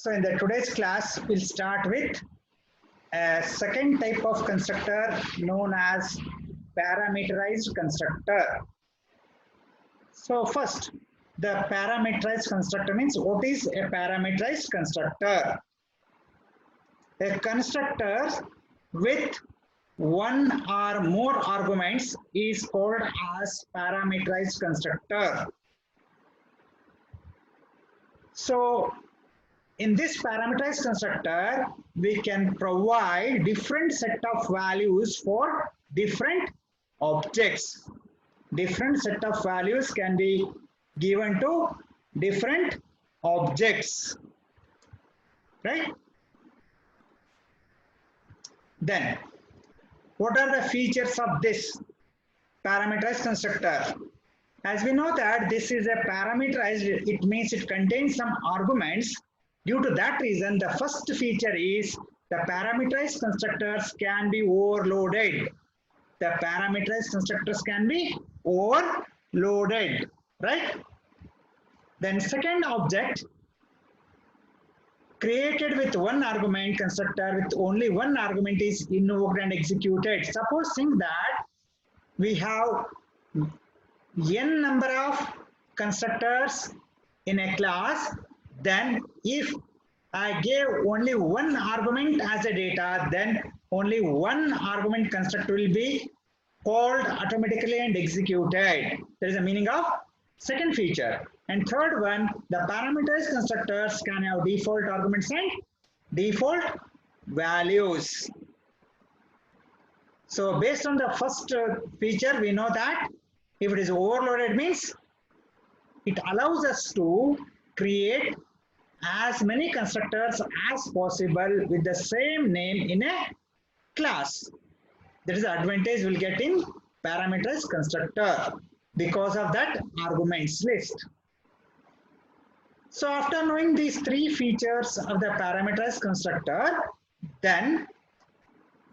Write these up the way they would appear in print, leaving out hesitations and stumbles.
So in the today's class, we'll start with a second type of constructor known as parameterized constructor. So first, the parameterized constructor means what is a parameterized constructor? A constructor with one or more arguments is called as parameterized constructor. So in this parameterized constructor, we can provide different set of values for different objects. Different set of values can be given to different objects, right? Then, what are the features of this parameterized constructor? As we know that this is a parameterized, it means it contains some arguments. Due to that reason, the first feature is the parameterized constructors can be overloaded. The parameterized constructors can be overloaded, right? Then second object, created with one argument constructor with only one argument is invoked and executed. Supposing that we have n number of constructors in a class, then if I gave only one argument as a data, then only one argument constructor will be called automatically and executed. There is a meaning of second feature. And third one, the parameterized constructors can have default arguments and default values. So based on the first feature, we know that if it is overloaded means it allows us to create as many constructors as possible with the same name in a class. That is the advantage we'll get in parameterized constructor because of that arguments list. So after knowing these three features of the parameterized constructor, then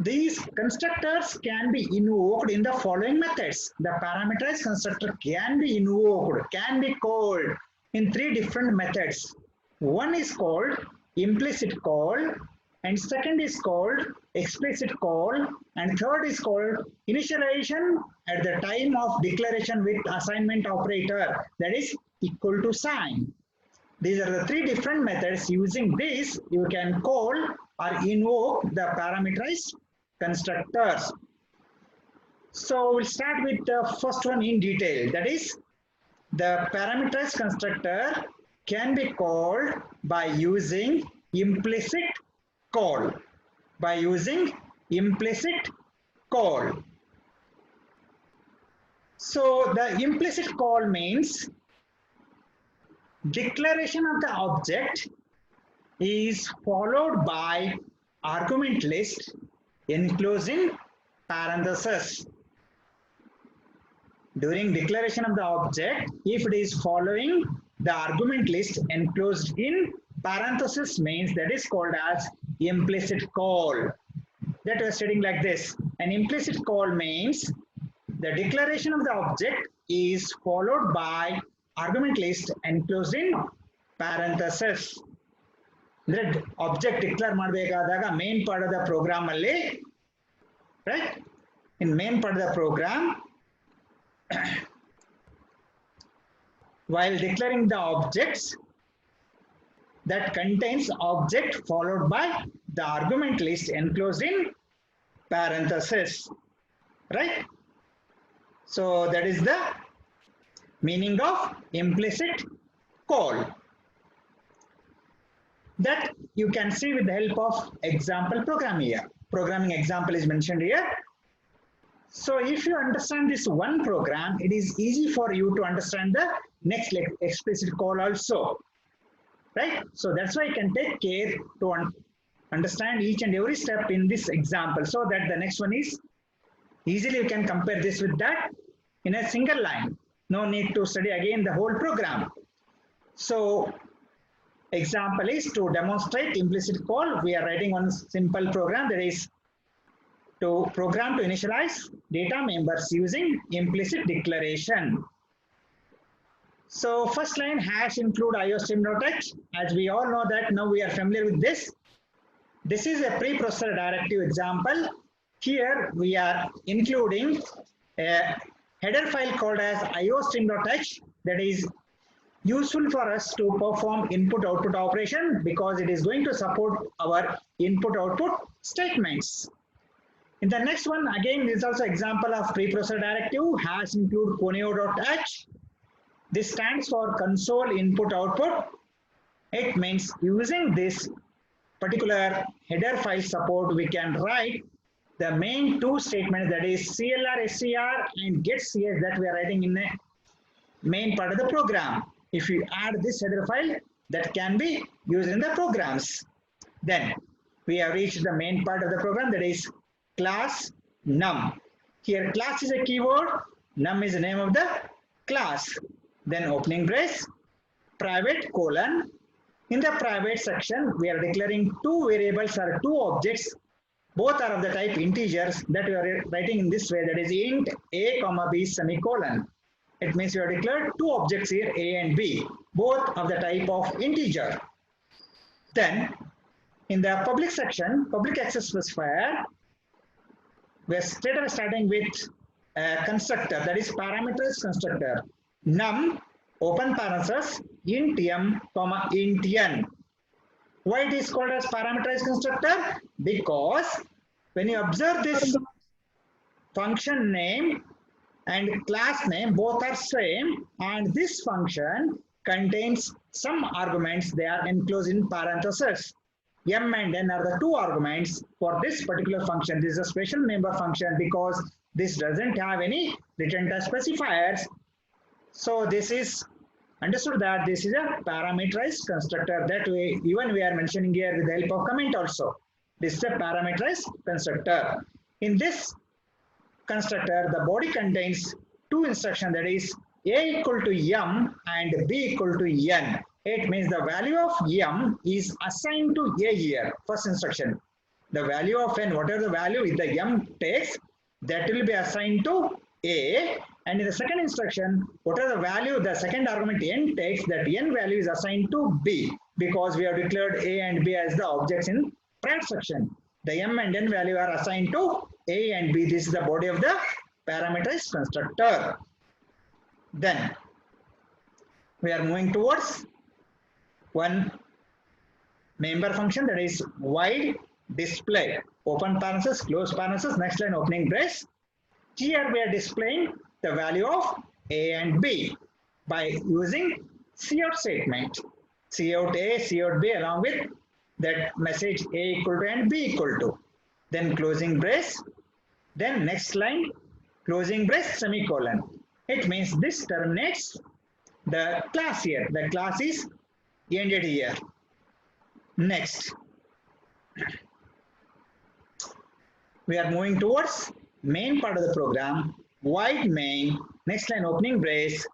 these constructors can be invoked in the following methods. The parameterized constructor can be invoked, can be called in three different methods. One is called implicit call, and second is called explicit call, and third is called initialization at the time of declaration with assignment operator, that is equal to sign. These are the three different methods. Using this, you can call or invoke the parameterized constructors. So we'll start with the first one in detail. That is, the parameterized constructor can be called by using implicit call. By using implicit call. So the implicit call means declaration of the object is followed by argument list enclosed in parentheses. During declaration of the object, if it is following the argument list enclosed in parentheses means that is called as implicit call. That was stating like this. An implicit call means the declaration of the object is followed by argument list enclosed in parentheses. The object declare ಮಾಡಬೇಕಾದಾಗ main part of the program ಅಲ್ಲಿ, right? In main part of the program, while declaring the objects that contains object followed by the argument list enclosed in parentheses, right? So that is the meaning of implicit call. That you can see with the help of example program here. Programming example is mentioned here. So if you understand this one program, it is easy for you to understand the next explicit call also, right? So that's why you can take care to understand each and every step in this example, so that the next one is easily you can compare this with that in a single line. No need to study again the whole program. So example is to demonstrate implicit call. We are writing one simple program, that is to program to initialize data members using implicit declaration. So first line hash include iostream.h. As we all know that now we are familiar with this. This is a preprocessor directive example. Here we are including a header file called as iostream.h that is useful for us to perform input output operation because it is going to support our input output statements. In the next one, again, this is also example of preprocessor directive hash include conio.h. This stands for console input output. It means using this particular header file support, we can write the main two statements, that is CLR, SCR and get CS, that we are writing in the main part of the program. If you add this header file, that can be used in the programs. Then we have reached the main part of the program, that is class num. Here class is a keyword, num is the name of the class. Then opening brace, private colon. In the private section, we are declaring two variables or two objects. Both are of the type integers that we are writing in this way, that is int a comma b semicolon. It means we have declared two objects here, a and b, both of the type of integer. Then in the public section, public access specifier, we are starting with a constructor, that is parameterized constructor. Num, open parenthesis, int m, comma int n. Why it is called as parameterized constructor? Because when you observe this function name and class name, both are same, and this function contains some arguments, they are enclosed in parentheses. M and N are the two arguments for this particular function. This is a special member function because this doesn't have any return type specifiers. So this is understood that this is a parameterized constructor that we are mentioning here with the help of comment also. This is a parameterized constructor. In this constructor, the body contains two instructions, that is a equal to m and b equal to n. It means the value of m is assigned to a here, first instruction. The value of n, whatever the value if the m takes, that will be assigned to a. And in the second instruction, whatever the value the second argument n takes, that n value is assigned to b, because we have declared a and b as the objects in prior section. The m and n value are assigned to a and b. This is the body of the parameterized constructor. Then we are moving towards one member function, that is void display. Open parenthesis, close parenthesis, next line opening brace. Here we are displaying the value of a and b by using cout statement. Cout a, cout b along with that message a equal to and b equal to. Then closing brace. Then next line closing brace semicolon. It means this terminates the class here. The class is ended here. Next, we are moving towards main part of the program. Void main, next line opening brace.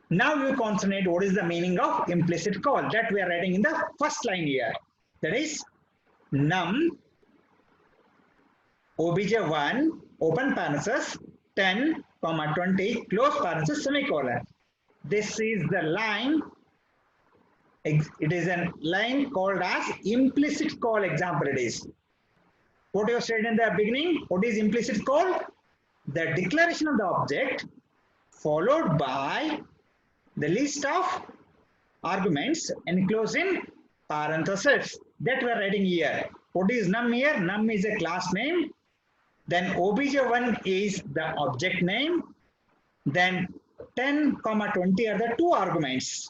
Now we concentrate what is the meaning of implicit call that we are writing in the first line here. That is num obj1 open parenthesis 10 comma 20 close parenthesis semicolon. This is the line. It is a line called as implicit call example. It is what you said in the beginning. What is implicit call? The declaration of the object followed by the list of arguments enclosed in parentheses that we are writing here. What is num here? Num is a class name. Then obj1 is the object name. Then 10 comma 20 are the two arguments.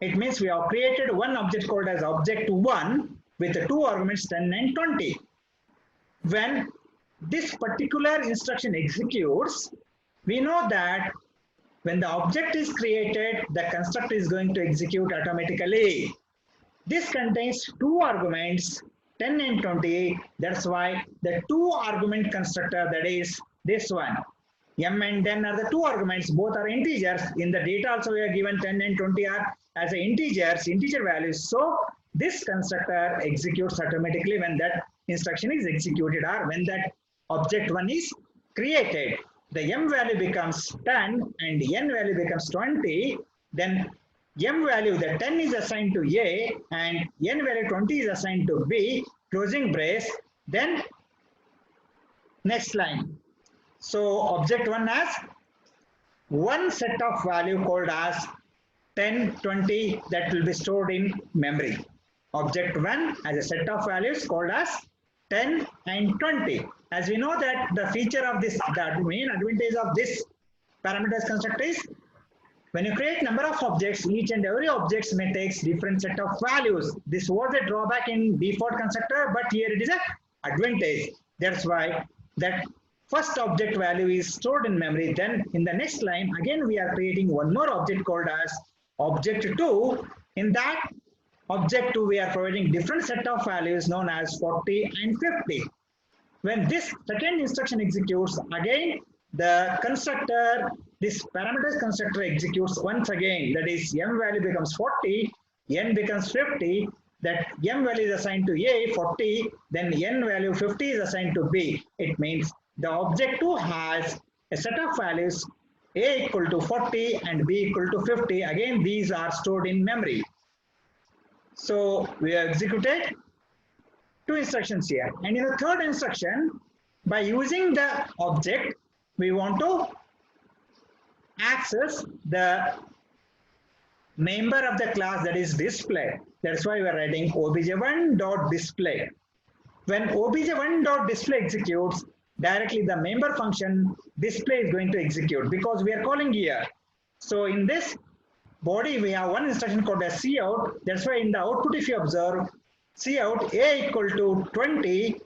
It means we have created one object called as object1 with the two arguments 10 and 20. When this particular instruction executes, we know that when the object is created, the constructor is going to execute automatically. This contains two arguments 10 and 20. That's why the two argument constructor, that is this one. M and n are the two arguments, both are integers. In the data also we are given 10 and 20 are as integers, integer values. So this constructor executes automatically when that instruction is executed or when that object one is created. The m value becomes 10 and n value becomes 20. then m value, the 10 is assigned to A and n value 20 is assigned to B, closing brace, then next line. So object 1 has one set of value called as 10, 20 that will be stored in memory. Object 1 has a set of values called as 10 and 20. As we know that the feature of this, the main advantage of this parameters constructor is when you create number of objects, each and every objects may take different set of values. This was a drawback in default constructor, but here it is an advantage. That's why that first object value is stored in memory. Then in the next line, again we are creating one more object called as object 2. In that object 2, we are providing different set of values known as 40 and 50. When this second instruction executes, again the constructor, this parameters constructor executes once again. That is, m value becomes 40, n becomes 50. That m value is assigned to A, 40, then n value 50 is assigned to B. It means the object 2 has a set of values A equal to 40 and B equal to 50. Again, these are stored in memory. So we have executed 2 instructions here. And in the third instruction, by using the object, we want to access the member of the class, that is display. That's why we are writing obj1.display. When obj1.display executes, directly the member function display is going to execute because we are calling here. So in this body, we have one instruction called as cout. That's why in the output, if you observe, cout A equal to 20,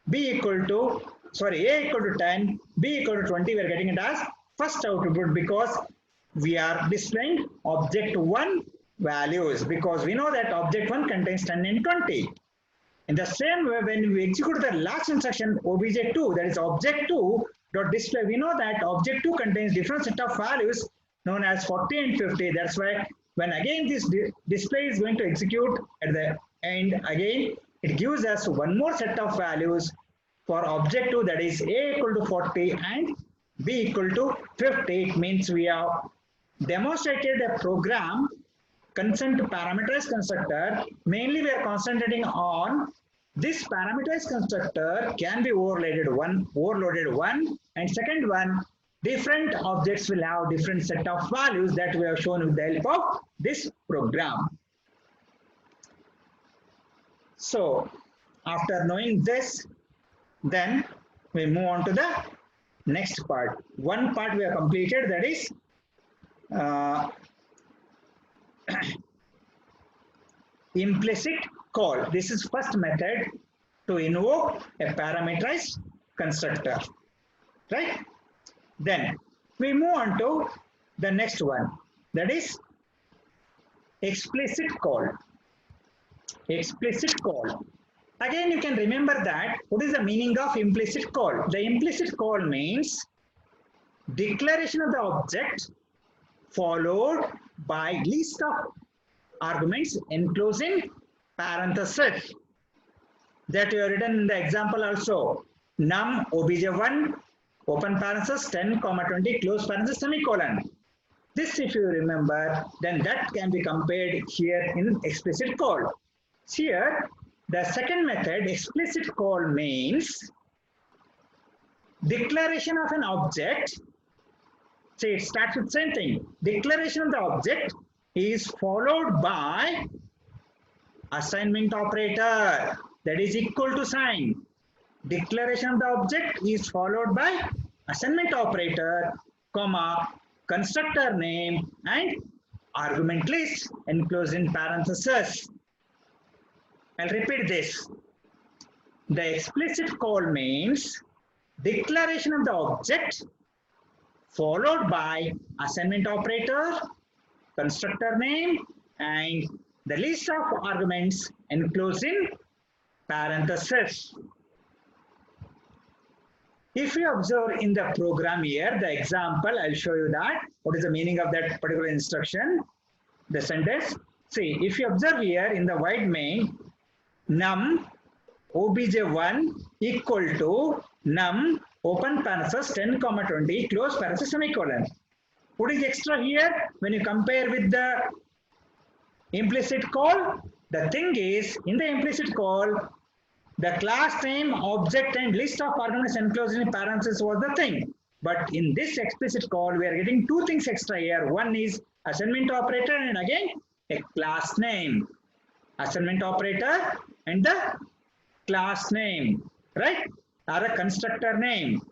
B equal to, sorry, A equal to 10, B equal to 20, we are getting it as first output because we are displaying object 1 values, because we know that object 1 contains 10 and 20. In the same way, when we execute the last instruction obj2, that is object 2 dot display, we know that object 2 contains different set of values known as 40 and 50. That's why when again this display is going to execute at the end, again it gives us one more set of values for object 2, that is A equal to 40 and B equal to 50. It means we have demonstrated a program consent to parameters constructor. Mainly we are concentrating on this parameters constructor can be overloaded one, and second one, different objects will have different set of values that we have shown with the help of this program. So after knowing this, then we move on to the next part. One part we have completed, that is implicit call. This is first method to invoke a parameterized constructor, right? Then we move on to the next one, that is explicit call. Explicit call. Again, you can remember that what is the meaning of implicit call? The implicit call means declaration of the object followed by list of arguments enclosing parentheses that you have written in the example also. Num obj1 open parenthesis 10, 20 close parenthesis semicolon. This, if you remember, then that can be compared here in explicit call. Here, the second method, explicit call, means declaration of an object. Say it starts with same thing. Declaration of the object is followed by assignment operator, that is equal to sign. Declaration of the object is followed by assignment operator, comma, constructor name and argument list enclosed in parentheses. I'll repeat this. The explicit call means declaration of the object followed by assignment operator, constructor name and the list of arguments enclosed in parentheses. If you observe in the program here, the example, I'll show you that. What is the meaning of that particular instruction? The sentence. See, if you observe here in the void main, num obj1 equal to num open parenthesis 10, 20 close parenthesis semicolon. What is extra here? When you compare with the implicit call, the thing is, in the implicit call, the class name, object, and list of arguments enclosed in parentheses was the thing. But in this explicit call, we are getting two things extra here. One is assignment operator, and again a class name. Assignment operator and the class name, right? Or a constructor name,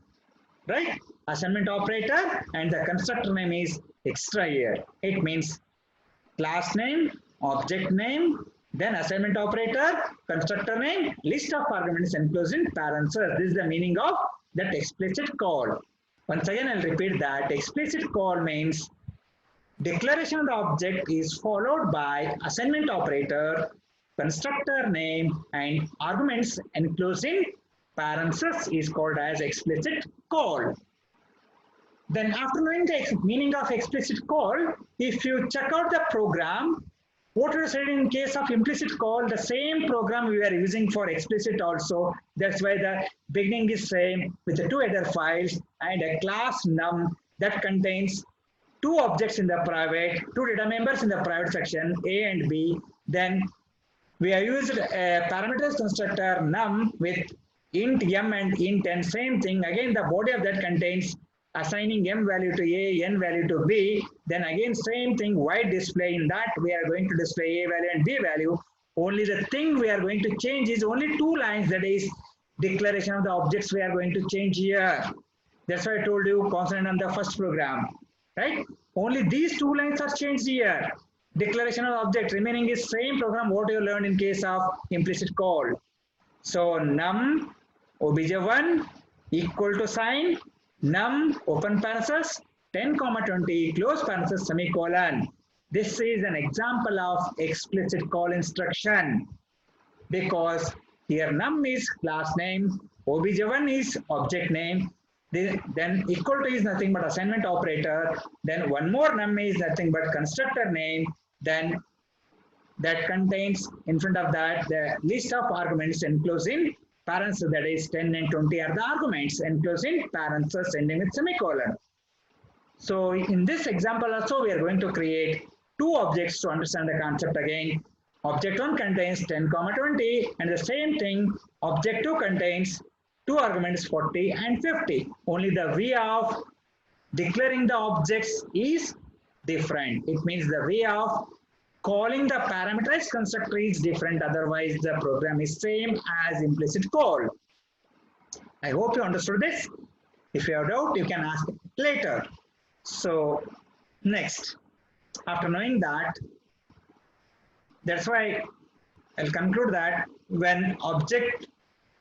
right? Assignment operator and the constructor name is extra here. It means class name, object name, then assignment operator, constructor name, list of arguments enclosed in parentheses. This is the meaning of that explicit call. Once again, I'll repeat that. Explicit call means declaration of the object is followed by assignment operator, constructor name, and arguments enclosed in parentheses is called as explicit call. Then after knowing the meaning of explicit call, if you check out the program, what we said in case of implicit call, the same program we are using for explicit also. That's why the beginning is same with the two other files and a class num that contains two objects in the private, two data members in the private section, A and B. Then we have used a parameters constructor num with int m and int n, same thing. Again, the body of that contains assigning m value to A, n value to B. Then again, same thing, void display. In that, we are going to display A value and B value. Only the thing we are going to change is only two lines, that is declaration of the objects we are going to change here. That's why I told you consonant on the first program, right? Only these two lines are changed here. Declaration of object remaining is same program what you learned in case of implicit call. So num obj1 equal to sign num open parenthesis 10 comma 20 close parenthesis semicolon. This is an example of explicit call instruction because here num is class name, obj1 is object name, then equal to is nothing but assignment operator, then one more num is nothing but constructor name, then that contains in front of that the list of arguments enclosed in parentheses, that is 10 and 20 are the arguments enclosed in parentheses ending with semicolon. So in this example also we are going to create two objects to understand the concept again. Object 1 contains 10 comma 20 and the same thing object 2 contains two arguments 40 and 50. Only the way of declaring the objects is different. It means the way of calling the parameterized constructor is different, otherwise the program is same as implicit call. I hope you understood this. If you have doubt, you can ask later. So next, after knowing that, that's why I'll conclude that when object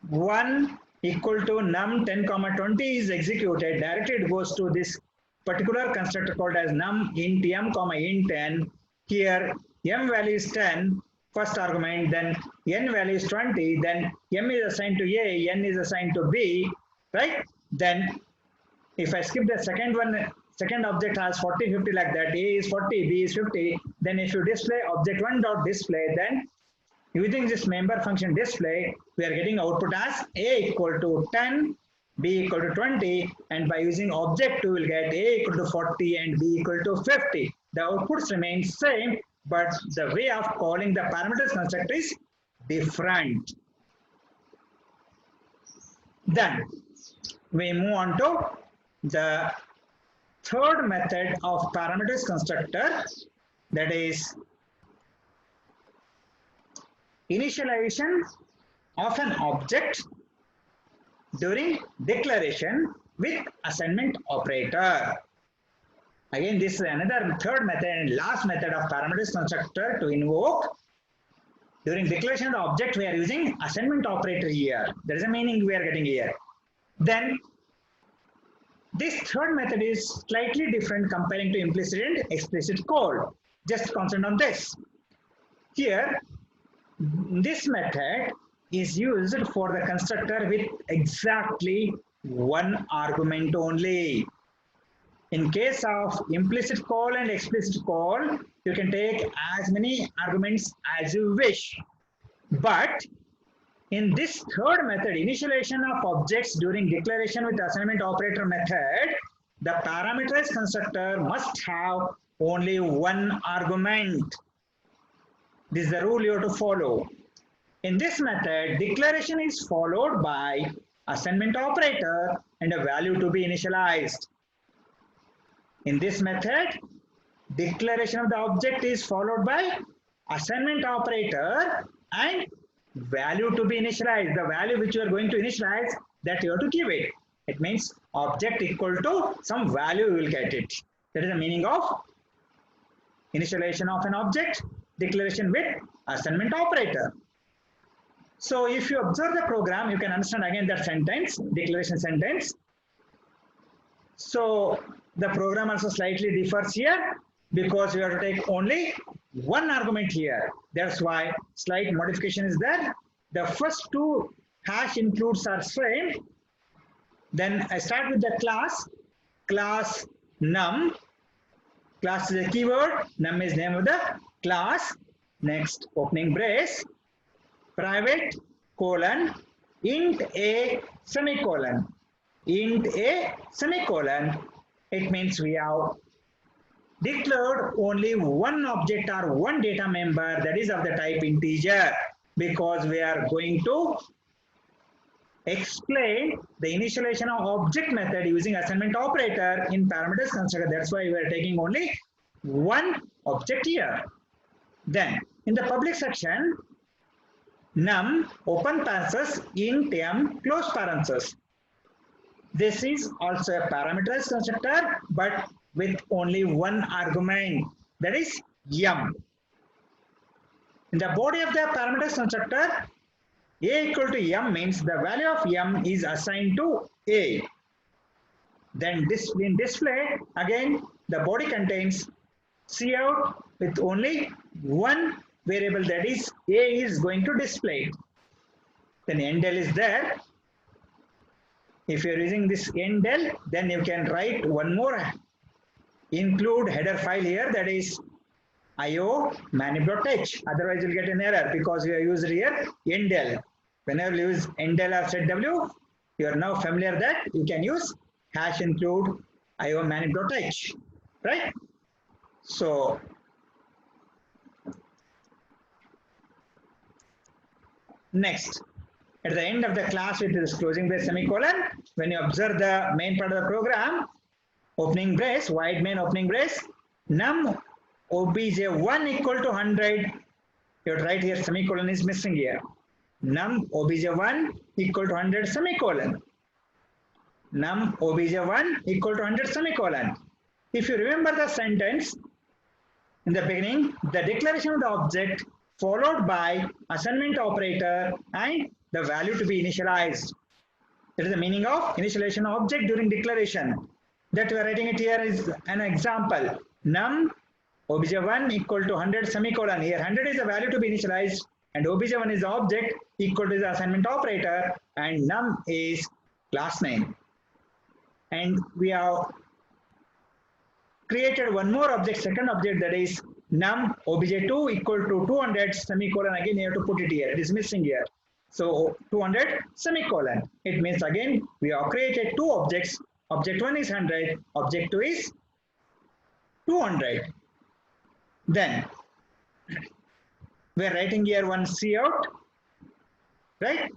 1 equal to num 10 comma 20 is executed, directly it goes to this particular constructor called as num int m comma int n. Here m value is 10, first argument, then n value is 20, then m is assigned to A, n is assigned to B, right? Then if I skip the second one, second object has 40, 50 like that, A is 40, B is 50, then if you display object 1 dot display, then using this member function display, we are getting output as A equal to 10, B equal to 20, and by using object 2, we'll get A equal to 40 and B equal to 50. The outputs remain same, but the way of calling the parameters constructor is different. Then we move on to the third method of parameters constructor, that is initialization of an object during declaration with assignment operator. Again, this is another third method and last method of parameters constructor to invoke. During declaration of the object, we are using assignment operator here. There is a meaning we are getting here. Then this third method is slightly different comparing to implicit and explicit call. Just concentrate on this. Here, this method is used for the constructor with exactly one argument only. In case of implicit call and explicit call, you can take as many arguments as you wish. But in this third method, initialization of objects during declaration with assignment operator method, the parameterized constructor must have only one argument. This is the rule you have to follow. In this method, declaration is followed by assignment operator and a value to be initialized. In this method, declaration of the object is followed by assignment operator and value to be initialized. The value which you are going to initialize, that you have to give it. It means object equal to some value, you will get it. That is the meaning of initialization of an object, declaration with assignment operator. So if you observe the program, you can understand again that sentence, declaration sentence. So the program also slightly differs here because we have to take only one argument here. That's why slight modification is there. The first two hash includes are same. Then I start with the class num. Class is a keyword, num is name of the class. Next, opening brace, private colon, int a semicolon. Int a semicolon. It means we have declared only one object or one data member that is of the type integer, because we are going to explain the initialization of object method using assignment operator in parameters constructor. That's why we are taking only one object here. Then in the public section, num open parenthesis int m close parenthesis. This is also a parameterized constructor, but with only one argument, that is m. In the body of the parameterized constructor, a equal to m means the value of m is assigned to a. Then this in display, again the body contains cout with only one variable, that is a is going to display. Then endl is there. If you are using this endl, then you can write one more include header file here, that is io manip.h. Otherwise you'll get an error because we have used here endl. Whenever you use endl or setw, you are now familiar that you can use hash include io manip.h, right? So next, at the end of the class with this closing brace semicolon, when you observe the main part of the program, opening brace, wide main opening brace, num obj1 equal to 100, you have to write here semicolon is missing here. Num obj1 equal to 100 semicolon. Num obj1 equal to 100 semicolon. If you remember the sentence in the beginning, the declaration of the object followed by assignment operator and the value to be initialized. That is the meaning of initialization of object during declaration. That we are writing it here is an example. Num obj1 equal to 100 semicolon. Here 100 is the value to be initialized and obj1 is the object equal to the assignment operator and num is class name. And we have created one more object, second object, that is num obj2 equal to 200 semicolon. Again you have to put it here, it is missing here. So 200 semicolon. It means again we have created two objects. Object 1 is 100, object 2 is 200. Then we are writing here one cout, right?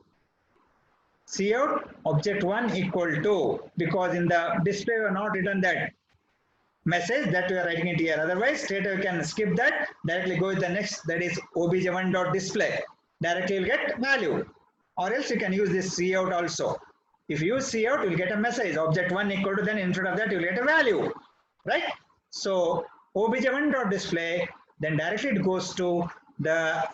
Cout object 1 equal to, because in the display we have not written that message, that we are writing it here. Otherwise straight away we can skip that, directly go with the next, that is obj1.display. Directly you will get value, or else you can use this cout also. If you use cout, you will get a message object 1 equal to, then in front of that you will get a value, right? So obj1.display, then directly it goes to the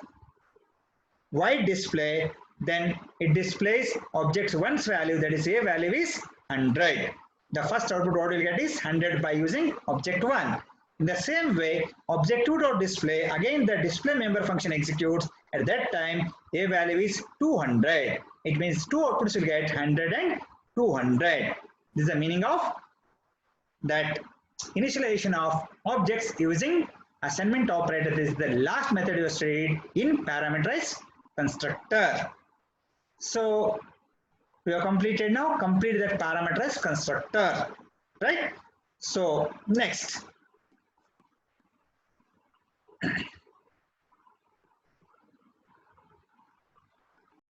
white display, then it displays object 1's value, that is a value is 100. The first output what we will get is 100 by using object 1. In the same way, object 2.display, again the display member function executes. At that time, a value is 200. It means two outputs will get 100 and 200. This is the meaning of that initialization of objects using assignment operator. This is the last method you studied in parameterized constructor. So we have completed now, complete that parameterized constructor. right? So next.